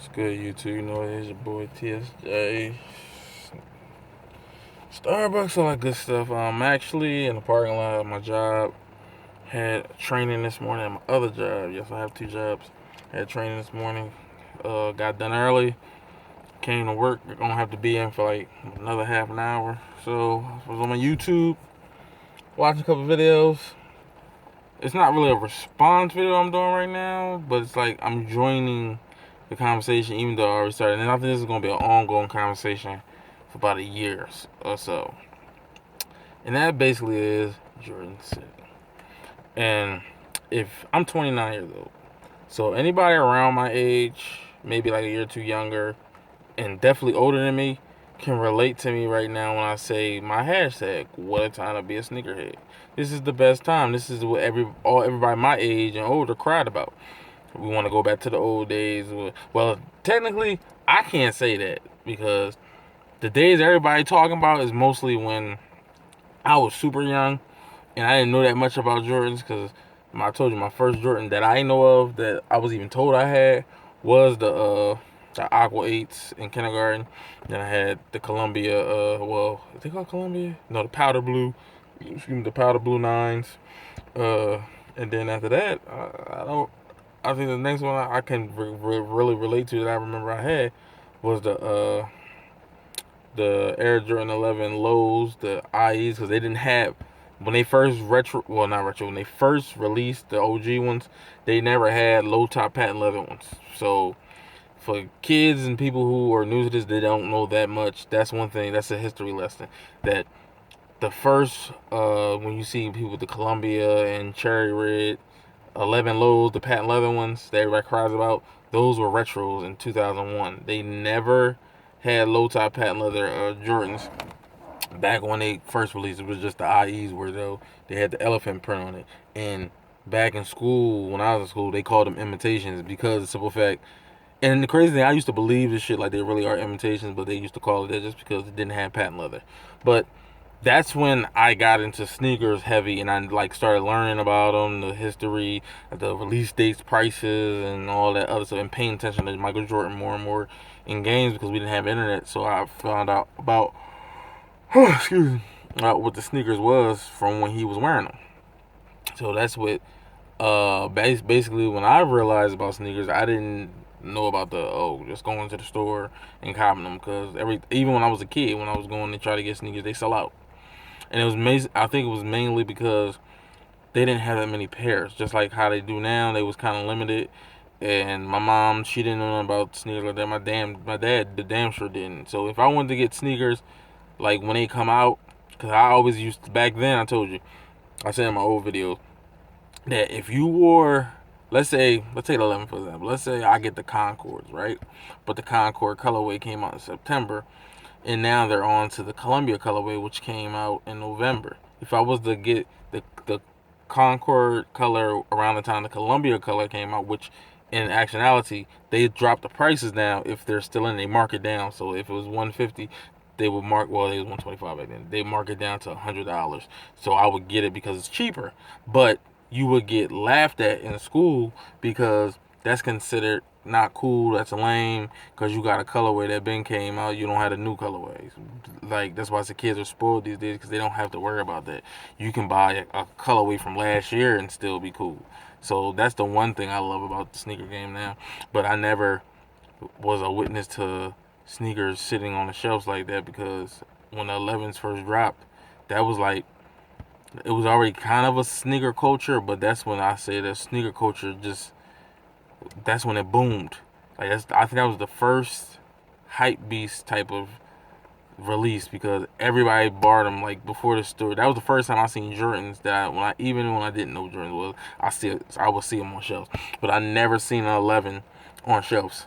It's good, YouTube. You know, it's your boy TSJ. Starbucks, all that good stuff. I'm actually in the parking lot of my job. Had training this morning at my other job. Yes, I have two jobs. Had training this morning. Got done early. Came to work. We're gonna have to be in for like another half an hour. So I was on my YouTube, watching a couple videos. It's not really a response video I'm doing right now, but it's like I'm joining the conversation, even though I already started. And I think this is gonna be an ongoing conversation for about a year or so. And that basically is Jordan City. And if I'm 29 years old, so anybody around my age, maybe like a year or two younger, and definitely older than me, can relate to me right now when I say my hashtag, what a time to be a sneakerhead. This is the best time. This is what everybody my age and older cried about. We want to go back to the old days. Well, technically, I can't say that because the days everybody talking about is mostly when I was super young and I didn't know that much about Jordans because I told you my first Jordan that I know of that I was even told I had was the Aqua 8s in kindergarten. Then I had the Columbia, is they called Columbia? No, the powder blue. Excuse me, the powder blue 9s. And then after that, I don't. I think the next one I can really relate to that I remember I had was the Air Jordan 11 lows, the IEs, because they didn't have when they first not retro, when they first released the OG ones, they never had low top patent leather ones. So for kids and people who are new to this, they don't know that much. That's one thing. That's a history lesson. That the first when you see people with the Columbia and Cherry Red 11 lows, the patent leather ones that everybody cries about, those were retros in 2001. They never had low top patent leather Jordans back when they first released. It was just the IEs where though they had the elephant print on it. And back in school, when I was in school, they called them imitations because of the simple fact. And the crazy thing, I used to believe this shit like they really are imitations, but they used to call it that just because it didn't have patent leather. But that's when I got into sneakers heavy and I like started learning about them, the history, the release dates, prices, and all that other stuff, and paying attention to Michael Jordan more and more in games because we didn't have internet. So I found out about excuse me, what the sneakers was from when he was wearing them. So that's what basically when I realized about sneakers, I didn't know about just going to the store and copping them because even when I was a kid, when I was going to try to get sneakers, they sell out. And it was I think it was mainly because they didn't have that many pairs, just like how they do now. They was kind of limited. And my mom, she didn't know about sneakers like that. My dad, the damn sure didn't. So if I wanted to get sneakers, like when they come out, because I always used to, back then. I told you, I said in my old videos that if you wore, let's take the 11 for example. Let's say I get the Concords, right? But the Concord colorway came out in September, and now they're on to the Columbia colorway, which came out in November. If I was to get the Concord color around the time the Columbia color came out, which in actuality they dropped the prices down. If they're still in, they mark it down. So if it was 150, they would mark. Well, it was 125 back then. They mark it down to $100. So I would get it because it's cheaper. But you would get laughed at in school because that's considered not cool. That's lame because you got a colorway that been came out. You don't have the new colorways. Like that's why the kids are spoiled these days because they don't have to worry about that. You can buy a colorway from last year and still be cool. So that's the one thing I love about the sneaker game now. But I never was a witness to sneakers sitting on the shelves like that because when the 11s first dropped, that was like it was already kind of a sneaker culture, but that's when I say that sneaker culture just that's when it boomed. I think that was the first hype beast type of release because everybody bought them like before the store. That was the first time I seen Jordans that even when I didn't know Jordans was, I would see them on shelves, but I never seen an 11 on shelves.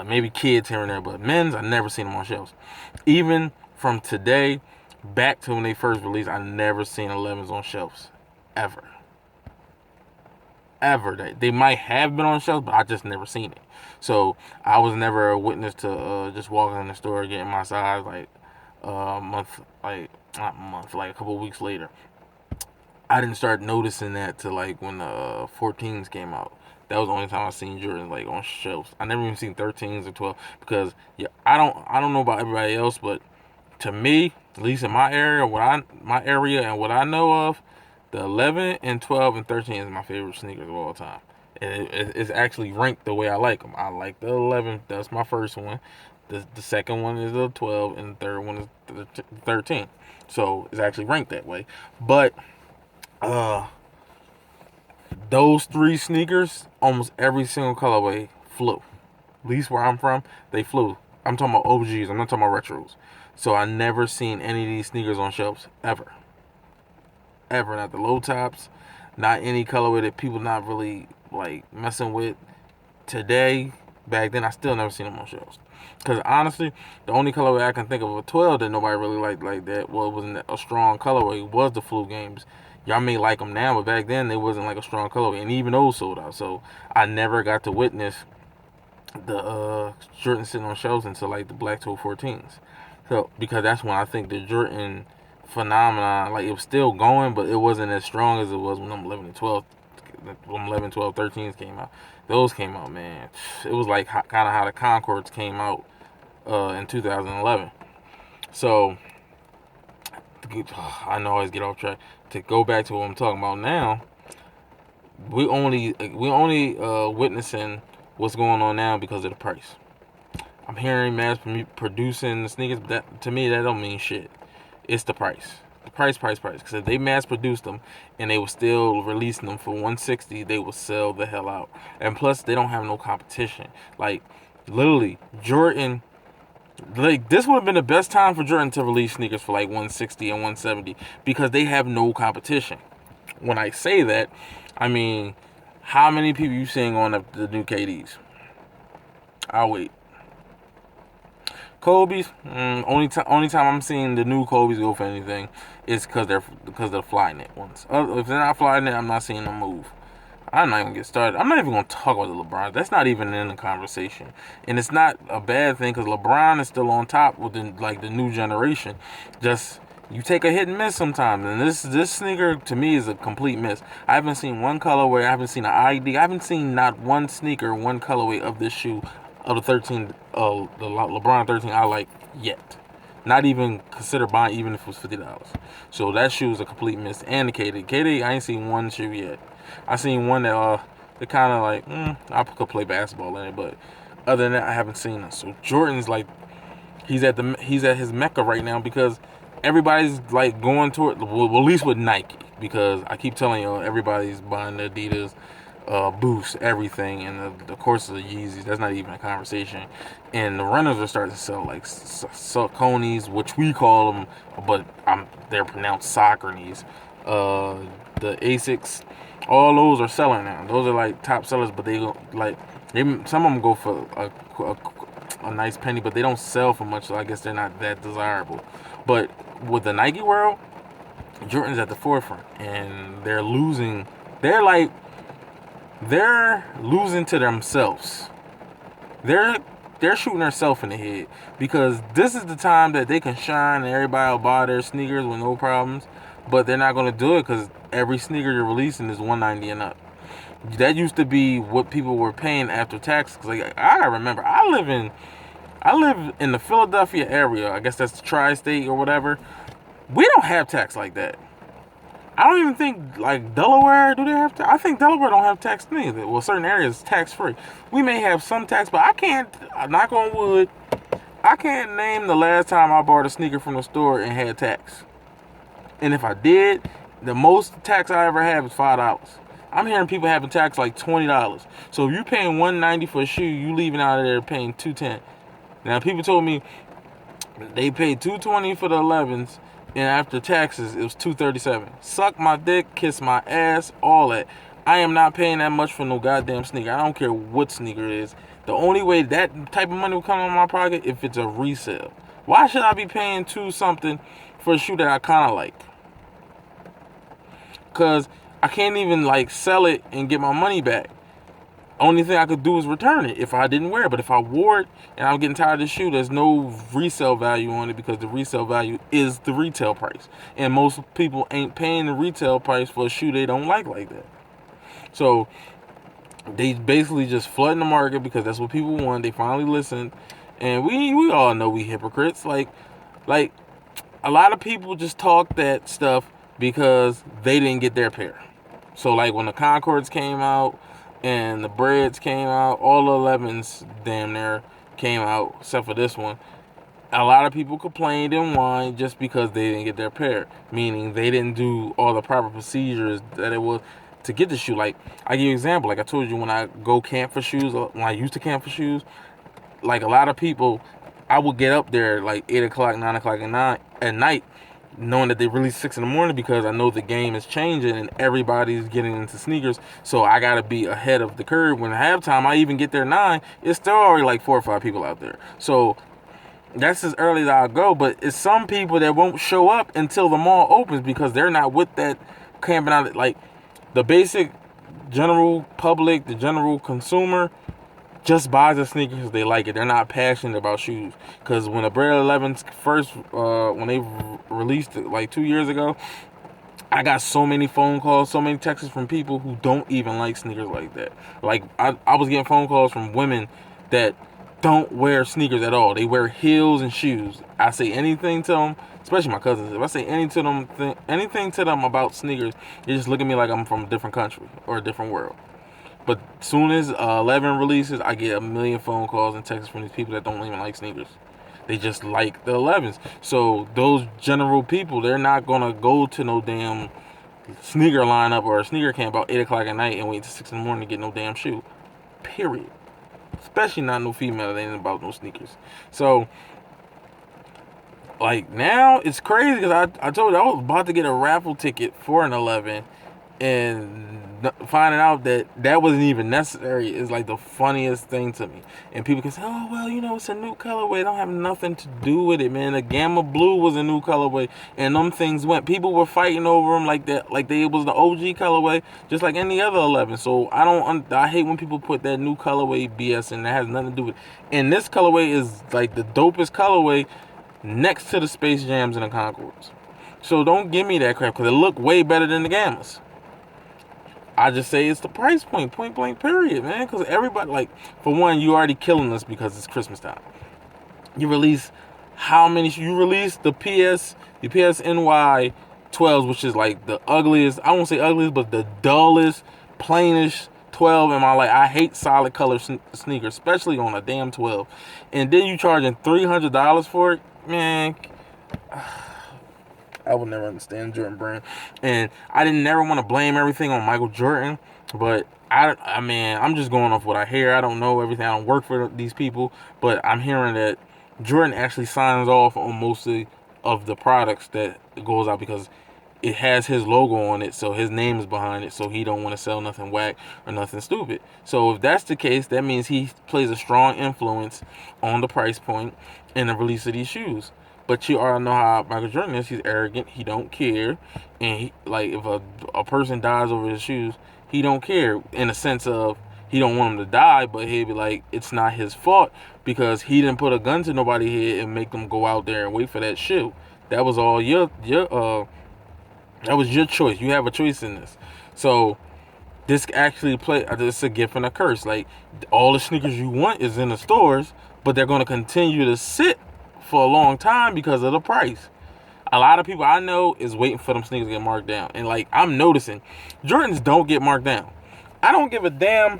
Maybe kids here and there, but men's I never seen them on shelves. Even from today back to when they first released, I never seen 11s on shelves ever. Ever. They might have been on shelves, but I just never seen it. So I was never a witness to just walking in the store getting my size like a month, like not a month, like a couple of weeks later. I didn't start noticing that till like when the 14s came out. That was the only time I seen Jordans like on shelves. I never even seen 13s or 12 because yeah, I don't know about everybody else, but to me, at least in my area, my area and what I know of, the 11 and 12 and 13 is my favorite sneakers of all time. And it's actually ranked the way I like them. I like the 11. That's my first one. The second one is the 12, and the third one is the 13. So it's actually ranked that way. But uh, those three sneakers, almost every single colorway flew. At least where I'm from, they flew. I'm talking about OGs. I'm not talking about retros. So I never seen any of these sneakers on shelves ever. Ever. Not the low tops. Not any colorway that people not really like messing with today. Back then, I still never seen them on shelves. Because honestly, the only colorway I can think of a 12 that nobody really liked like that, well, it wasn't a strong colorway, was the Flu Games. Y'all may like them now, but back then they wasn't like a strong colorway, and even those sold out. So I never got to witness the Jordan sitting on shelves until like the Black Toe 14s. So because that's when I think the Jordan phenomenon, like it was still going, but it wasn't as strong as it was when them 11 and 12, when 11, 12, 13s came out. Those came out, man. It was like kind of how the Concords came out in 2011. So I know I always get off track. To go back to what I'm talking about now, we only witnessing what's going on now because of the price. I'm hearing mass producing the sneakers, but that, to me, that don't mean shit. It's the price. The price. Because if they mass produced them and they were still releasing them for 160, they will sell the hell out. And plus, they don't have no competition. Like, literally, Jordan, like, this would have been the best time for Jordan to release sneakers for like 160 and 170 because they have no competition. When I say that, I mean, how many people you seeing on the new KDs? I'll wait. Kobe's, only time I'm seeing the new Kobe's go for anything is because of the Flyknit ones. If they're not Flyknit, I'm not seeing them move. I'm not even get started. I'm not even gonna talk about the LeBron. That's not even in the conversation, and it's not a bad thing because LeBron is still on top with the new generation. Just you take a hit and miss sometimes, and this sneaker to me is a complete miss. I haven't seen one colorway. I haven't seen an ID. I haven't seen not one sneaker, one colorway of this shoe of the 13, the LeBron 13 I like yet. Not even consider buying, even if it was $50. So that shoe is a complete miss. And the KD, I ain't seen one shoe yet. I seen one that they kind of like, I could play basketball in it, but other than that, I haven't seen it. So Jordan's like, he's at his mecca right now because everybody's like going toward, well, at least with Nike, because I keep telling you, everybody's buying the Adidas, Boost, everything, and of course the Yeezys. That's not even a conversation. And the runners are starting to sell like Sauconys, which we call them, but they're pronounced Sauconys. The Asics, all those are selling now. Those are like top sellers, but some of them go for a nice penny, but they don't sell for much. So I guess they're not that desirable. But with the Nike world, Jordan's at the forefront, and they're losing. They're losing to themselves. They're shooting themselves in the head because this is the time that they can shine and everybody will buy their sneakers with no problems, but they're not going to do it because every sneaker you're releasing is $190 and up. That used to be what people were paying after tax. Cause like, I remember, I live in the Philadelphia area. I guess that's the tri-state or whatever. We don't have tax like that. I don't even think, like, Delaware, do they have tax? I think Delaware don't have tax neither. Well, certain areas tax-free. We may have some tax, but I can't, knock on wood, I can't name the last time I bought a sneaker from the store and had tax. And if I did, the most tax I ever had was $5. I'm hearing people having tax like $20. So if you're paying $190 for a shoe, you leaving out of there paying $210. Now, people told me they paid $220 for the 11s, and after taxes, it was $237. Suck my dick, kiss my ass, all that. I am not paying that much for no goddamn sneaker. I don't care what sneaker it is. The only way that type of money will come in my pocket if it's a resale. Why should I be paying $2 something for a shoe that I kind of like? Because I can't even like sell it and get my money back. Only thing I could do is return it if I didn't wear it. But if I wore it and I'm getting tired of the shoe, there's no resale value on it because the resale value is the retail price. And most people ain't paying the retail price for a shoe they don't like that. So They basically just flooding the market because that's what people want. They finally listened, and we all know we hypocrites. Like a lot of people just talk that stuff because they didn't get their pair. So like when the Concords came out and the Breads came out, all the 11s damn near came out except for this one. A lot of people complained and whined just because they didn't get their pair, meaning they didn't do all the proper procedures that it was to get the shoe. Like I give you an example, like I told you when I go camp for shoes, when I used to camp for shoes, like a lot of people, I would get up there like 8 o'clock, 9 o'clock at night, knowing that they release 6 in the morning because I know the game is changing and everybody's getting into sneakers. So I gotta be ahead of the curve. When halftime, I even get there 9, it's still already like 4 or 5 people out there. So that's as early as I'll go. But it's some people that won't show up until the mall opens because they're not with that camping out. Like the basic general public, the general consumer, just buys the sneakers because they like it. They're not passionate about shoes. Because when the Bread 11s first, when they released it like 2 years ago, I got so many phone calls, so many texts from people who don't even like sneakers like that. Like I was getting phone calls from women that don't wear sneakers at all. They wear heels and shoes. I say anything to them, especially my cousins. If I say anything to them about sneakers, they just look at me like I'm from a different country or a different world. But soon as 11 releases, I get a million phone calls and texts from these people that don't even like sneakers. They just like the 11s. So those general people, they're not gonna go to no damn sneaker lineup or a sneaker camp about 8 o'clock at night and wait till 6 in the morning to get no damn shoe. Period. Especially not no female that ain't about no sneakers. So like now it's crazy because I told you I was about to get a raffle ticket for an 11, and finding out that that wasn't even necessary is like the funniest thing to me. And people can say, oh well, it's a new colorway. It don't have nothing to do with it, man. The Gamma Blue was a new colorway, and them things went. People were fighting over them like that, like it was the OG colorway, just like any other 11. So I hate when people put that new colorway BS in. That has nothing to do with it. And this colorway is like the dopest colorway next to the Space Jams and the Concords. So don't give me that crap because it look way better than the Gammas. I just say it's the price point blank, period, man. Because everybody, like, for one, you already killing us because it's Christmas time. You release how many? You release the PSNY 12s, which is like the ugliest. I won't say ugliest, but the dullest, plainish 12 in my life. I hate solid color sneakers, especially on a damn 12. And then you charging $300 for it, man. I would never understand Jordan Brand, and I didn't never want to blame everything on Michael Jordan, but I mean, I'm just going off what I hear. I don't know everything. I don't work for these people, but I'm hearing that Jordan actually signs off on most of the products that goes out because it has his logo on it, so his name is behind it, so he don't want to sell nothing whack or nothing stupid. So if that's the case, that means he plays a strong influence on the price point and the release of these shoes. But you already know how Michael Jordan is. He's arrogant. He don't care. And he, like if a person dies over his shoes, he don't care in a sense of he don't want him to die, but he'd be like, it's not his fault because he didn't put a gun to nobody's head and make them go out there and wait for that shoe. That was all that was your choice. You have a choice in this. So this actually this is a gift and a curse. Like all the sneakers you want is in the stores, but they're gonna continue to sit for a long time because of the price. A lot of people I know is waiting for them sneakers to get marked down. And like I'm noticing, Jordans don't get marked down. I don't give a damn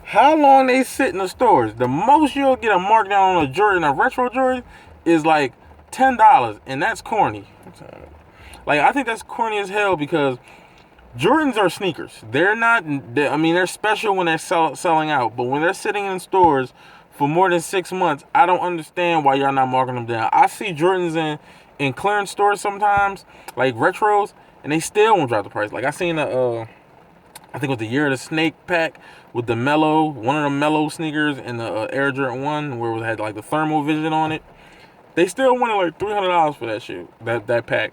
how long they sit in the stores. The most you'll get a markdown on a Jordan, a retro Jordan, is like $10, and that's corny. Like I think that's corny as hell because Jordans are sneakers. They're not. They're special when they're selling out, but when they're sitting in stores for more than 6 months, I don't understand why y'all not marking them down. I see Jordans in clearance stores sometimes, like retros, and they still won't drop the price. Like I seen I think it was the Year of the Snake pack with the Mellow, one of the Mellow sneakers, and the Air Jordan 1 where it had like the thermal vision on it. They still wanted like $300 for that shoe, that pack.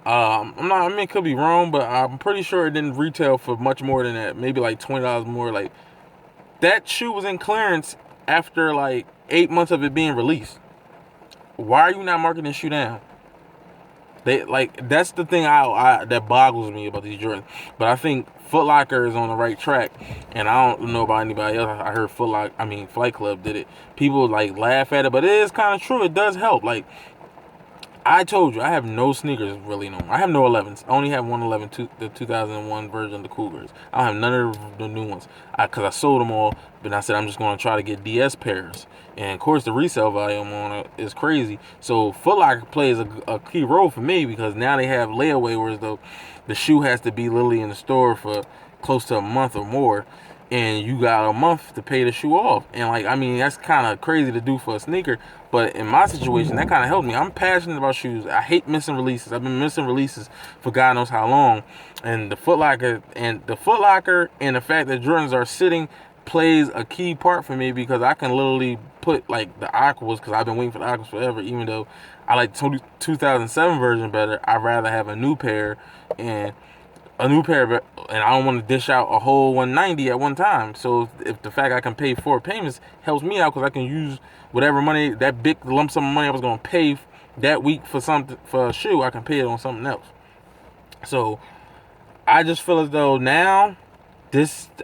It could be wrong, but I'm pretty sure it didn't retail for much more than that. Maybe like $20 more. Like that shoe was in clearance after like 8 months of it being released. Why are you not marking this shoe down? They like that's the thing I that boggles me about these Jordans. But I think Foot Locker is on the right track, and I don't know about anybody else. I heard Flight Club did it. People like laugh at it, but it is kind of true. It does help. Like I told you, I have no sneakers really no more. I have no 11s. I only have one 11, the 2001 version of the Cougars. I don't have none of the new ones. Because I sold them all, but I said I'm just going to try to get DS pairs. And of course, the resale value on it is crazy. So Foot Locker plays a key role for me because now they have layaway, whereas the shoe has to be literally in the store for close to a month or more. And you got a month to pay the shoe off. And like, I mean, that's kind of crazy to do for a sneaker. But in my situation, that kind of helped me. I'm passionate about shoes. I hate missing releases. I've been missing releases for God knows how long. And the Foot Locker and the fact that Jordans are sitting plays a key part for me because I can literally put like the Aquas, because I've been waiting for the Aquas forever, even though I like 2007 version better. I'd rather have a new pair and I don't want to dish out a whole 190 at one time. So if the fact I can pay 4 payments helps me out because I can use whatever money, that big lump sum of money I was going to pay that week for a shoe, I can pay it on something else. So I just feel as though now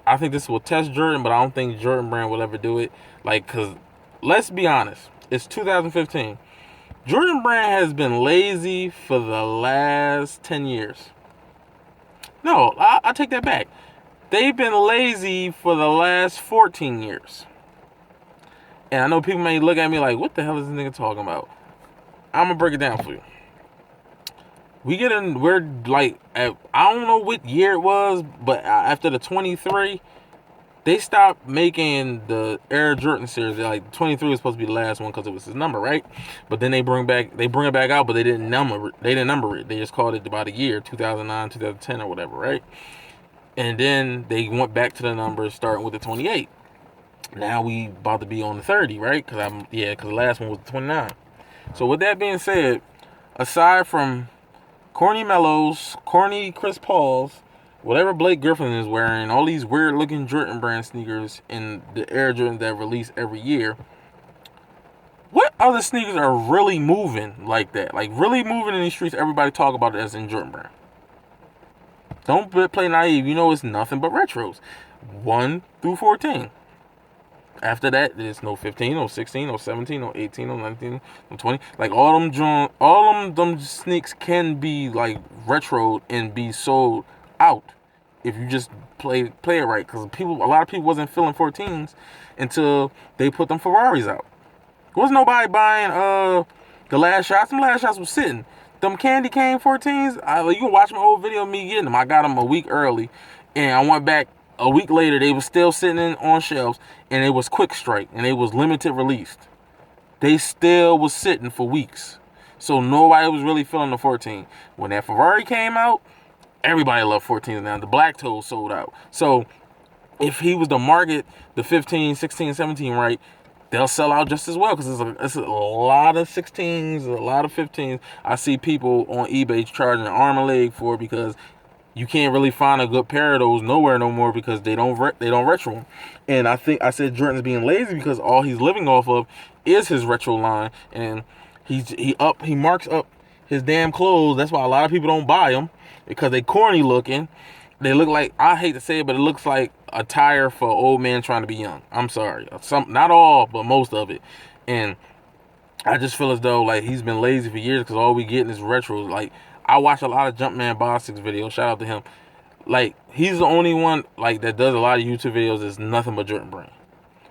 I think this will test Jordan, but I don't think Jordan brand will ever do it. Like, because let's be honest, it's 2015. Jordan brand has been lazy for the last 10 years. No, I take that back. They've been lazy for the last 14 years. And I know people may look at me like, what the hell is this nigga talking about? I'm going to break it down for you. We're like, I don't know what year it was, but after the 23, they stopped making the Air Jordan series. Like 23 was supposed to be the last one because it was his number, right? But then they bring it back out, but they didn't number it. They just called it about a year, 2009, 2010 or whatever, right? And then they went back to the numbers starting with the 28. Now we about to be on the 30, right? Because the last one was the 29. So with that being said, aside from corny Mellows, corny Chris Pauls, whatever Blake Griffin is wearing, all these weird looking Jordan brand sneakers in the Air Jordans that release every year, what other sneakers are really moving like that? Like really moving in these streets, everybody talk about it as in Jordan brand. Don't play naive. You know it's nothing but retros. 1 through 14. After that, there's no 15, no 16, no 17, no 18, no 19, no 20. Like all them sneaks can be like retro and be sold out if you just play it right. Because a lot of people wasn't feeling 14s until they put them Ferraris out. There was nobody buying the last shots. Some last shots was sitting. Them candy cane 14s. You can watch my old video of me getting them. I got them a week early, and I went back a week later. They were still sitting on shelves, and it was quick strike, and it was limited released. They still was sitting for weeks, so nobody was really feeling the 14. When that Ferrari came out, everybody loved 14s now. The Black Toe sold out. So if he was to market the 15, 16, 17 right, they'll sell out just as well because it's a lot of 16s, a lot of 15s. I see people on eBay charging an arm and leg for it because you can't really find a good pair of those nowhere no more because they don't retro them. And I think I said Jordan's being lazy because all he's living off of is his retro line, and he marks up his damn clothes. That's why a lot of people don't buy them because they corny looking. They look like, I hate to say it, but it looks like a tire for an old man trying to be young. I'm sorry. Not all, but most of it. And I just feel as though like he's been lazy for years because all we getting is retros. Like, I watch a lot of Jumpman Bostick's videos. Shout out to him. Like, he's the only one like that does a lot of YouTube videos that's nothing but Jordan brand.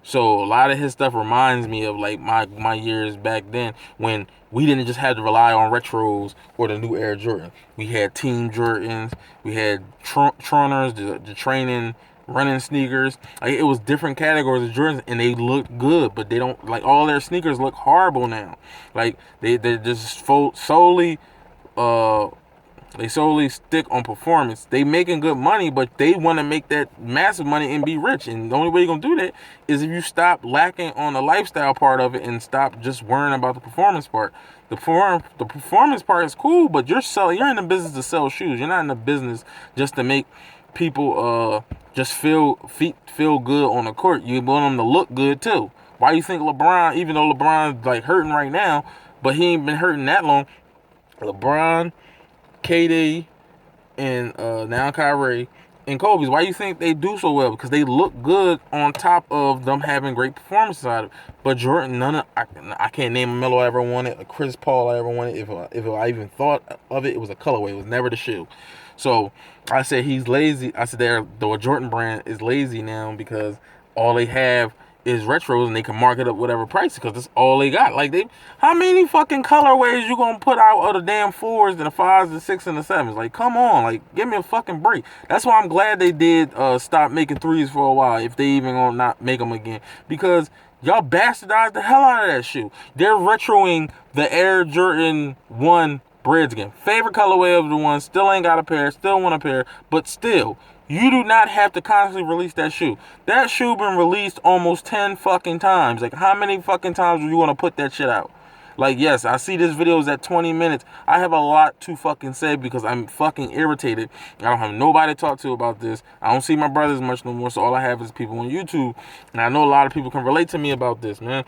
So a lot of his stuff reminds me of like my years back then when we didn't just have to rely on retros or the new Air Jordan. We had Team Jordans, we had Troners, the training running sneakers. Like, it was different categories of Jordans, and they looked good, but they don't, like, all their sneakers look horrible now. Like they just solely stick on performance. They making good money, but they want to make that massive money and be rich. And the only way you're going to do that is if you stop lacking on the lifestyle part of it and stop just worrying about the performance part. The performance part is cool, but you're in the business to sell shoes. You're not in the business just to make people just feel good on the court. You want them to look good too. Why you think LeBron, even though LeBron's like hurting right now, but he ain't been hurting that long, LeBron, KD, and now Kyrie and Kobe's. Why you think they do so well? Because they look good on top of them having great performances out of it. But Jordan, I can't name a Melo I ever wanted, a Chris Paul I ever wanted. If I even thought of it, it was a colorway. It was never the shoe. So I said he's lazy. I said the Jordan brand is lazy now because all they have is retros and they can mark it up whatever price because that's all they got. Like how many fucking colorways you gonna put out of the damn 4s and the 5s, the 6s and the 7s? Like come on, like give me a fucking break. That's why I'm glad they did stop making 3s for a while if they even gonna not make them again because y'all bastardized the hell out of that shoe. They're retroing the Air Jordan 1 Breads again. Favorite colorway of the one. Still ain't got a pair. Still want a pair. But still, you do not have to constantly release that shoe. That shoe been released almost 10 fucking times. Like, how many fucking times are you going to put that shit out? Like, yes, I see this video is at 20 minutes. I have a lot to fucking say because I'm fucking irritated. I don't have nobody to talk to about this. I don't see my brothers much no more, so all I have is people on YouTube. And I know a lot of people can relate to me about this, man.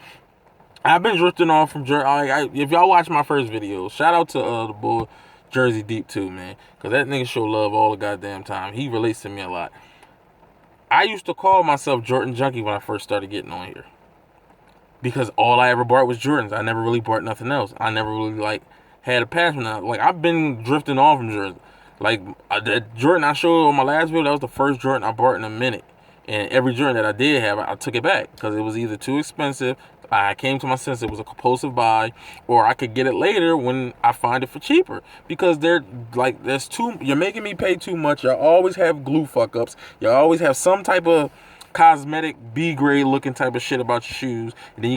I've been drifting off from Jersey. If y'all watch my first video, shout out to the boy Jersey Deep too, man. Because that nigga show love all the goddamn time. He relates to me a lot. I used to call myself Jordan Junkie when I first started getting on here. Because all I ever bought was Jordans. I never really bought nothing else. I never really, had a passion. Like, I've been drifting off from Jordan. Like, that Jordan I showed on my last video, that was the first Jordan I bought in a minute. And every Jordan that I did have, I took it back. Because it was either too expensive, I came to my sense it was a compulsive buy, or I could get it later when I find it for cheaper. Because you're making me pay too much. Y'all always have glue fuck ups. Y'all always have some type of cosmetic B grade looking type of shit about your shoes. And then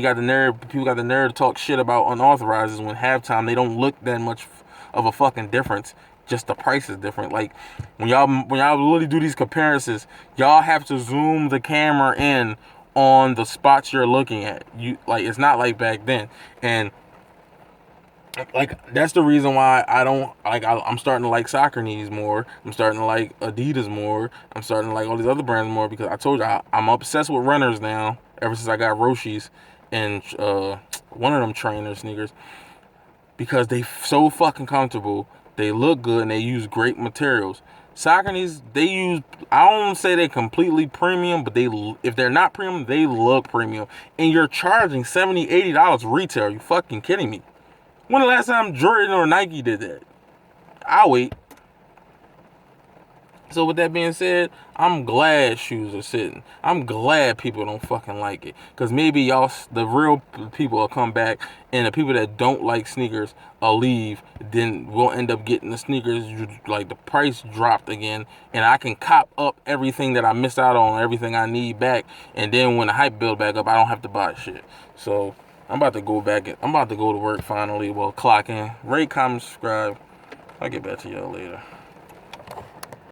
people got the nerve to talk shit about unauthorized when halftime they don't look that much of a fucking difference. Just the price is different. Like when y'all really do these comparisons, y'all have to zoom the camera in on the spots you're looking at. It's not like back then. And that's the reason why I'm starting to like Soccer Knees more. I'm starting to like Adidas more. I'm starting to like all these other brands more because I told you I'm obsessed with runners now. Ever since I got Roshi's and one of them trainer sneakers because they so fucking comfortable. They look good and they use great materials. Soccer Knees, I don't say they're completely premium, but if they're not premium, they look premium. And you're charging $70, $80 retail. Are you fucking kidding me? When the last time Jordan or Nike did that? I'll wait. So with that being said, I'm glad shoes are sitting. I'm glad people don't fucking like it. Because maybe the real people will come back and the people that don't like sneakers will leave. Then we'll end up getting the sneakers, like the price dropped again. And I can cop up everything that I missed out on, everything I need back. And then when the hype build back up, I don't have to buy shit. So I'm about to go to work finally. Well, clock in. Rate, comment, subscribe. I'll get back to y'all later.